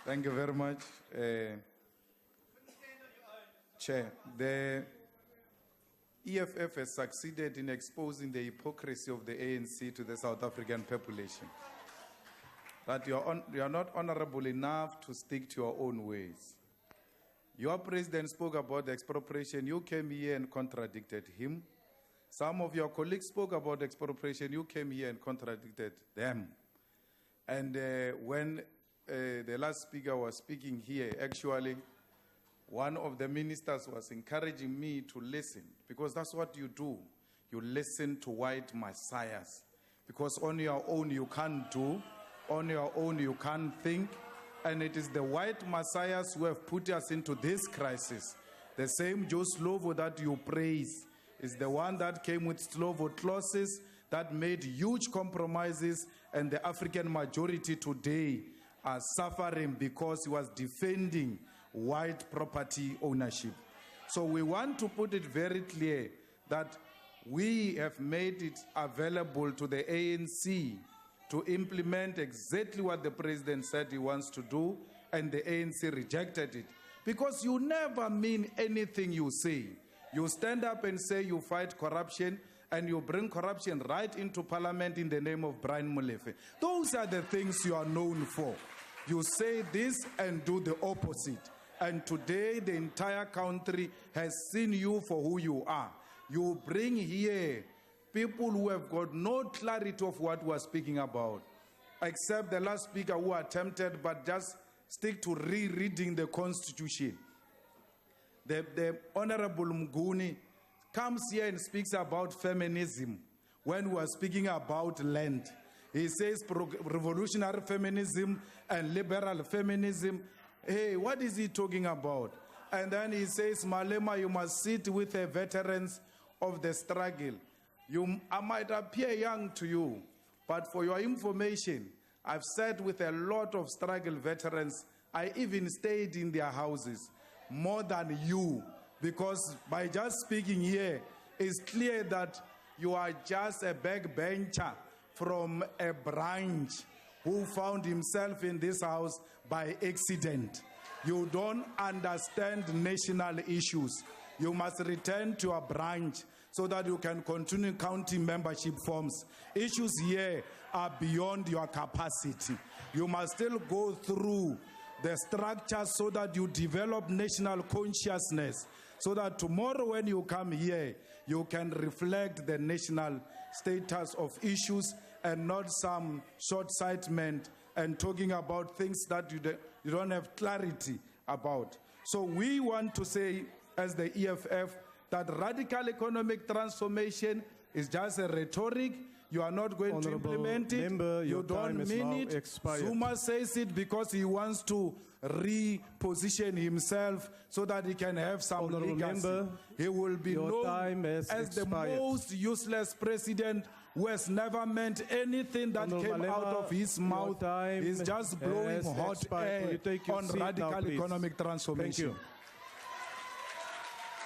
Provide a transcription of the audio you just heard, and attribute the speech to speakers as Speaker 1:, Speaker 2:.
Speaker 1: Thank you very much, Chair. The EFF has succeeded in exposing the hypocrisy of the ANC to the South African population. That you are not honorable enough to stick to your own ways. Your president spoke about the expropriation. You came here and contradicted him. Some of your colleagues spoke about expropriation. You came here and contradicted them. And when the last speaker was speaking here, actually, one of the ministers was encouraging me to listen, because that's what you do. You listen to white messiahs, because on your own you can't do, on your own you can't think, and it is the white messiahs who have put us into this crisis. The same Joe Slovo that you praise is the one that came with Slovo clauses that made huge compromises, and the African majority today are suffering because he was defending white property ownership. So we want to put it very clear that we have made it available to the ANC to implement exactly what the president said he wants to do, and the ANC rejected it. Because you never mean anything you say. You stand up and say you fight corruption, and you bring corruption right into parliament in the name of Brian Molefe. Those are the things you are known for. You say this and do the opposite. And today the entire country has seen you for who you are. You bring here people who have got no clarity of what we are speaking about, except the last speaker who attempted but just stick to rereading the Constitution. The Honorable Mguni comes here and speaks about feminism when we are speaking about land. He says revolutionary feminism and liberal feminism. Hey, what is he talking about? And then he says, Malema, you must sit with the veterans of the struggle. I might appear young to you, but for your information, I've sat with a lot of struggle veterans. I even stayed in their houses more than you, because by just speaking here, it's clear that you are just a backbencher from a branch who found himself in this house by accident. You don't understand national issues. You must return to a branch so that you can continue counting membership forms. Issues here are beyond your capacity. You must still go through the structure so that you develop national consciousness, so that tomorrow when you come here, you can reflect the national status of issues and not some short-sightment and talking about things that you don't have clarity about. So we want to say, as the EFF, that radical economic transformation is just a rhetoric. You are not going to implement it. You don't mean it.
Speaker 2: Expired.
Speaker 1: Zuma says it because he wants to reposition himself so that he can have some legacy. He will be known as the most useless president who has never meant anything that came out of his mouth. He's just blowing hot air on radical economic transformation.
Speaker 2: Thank you.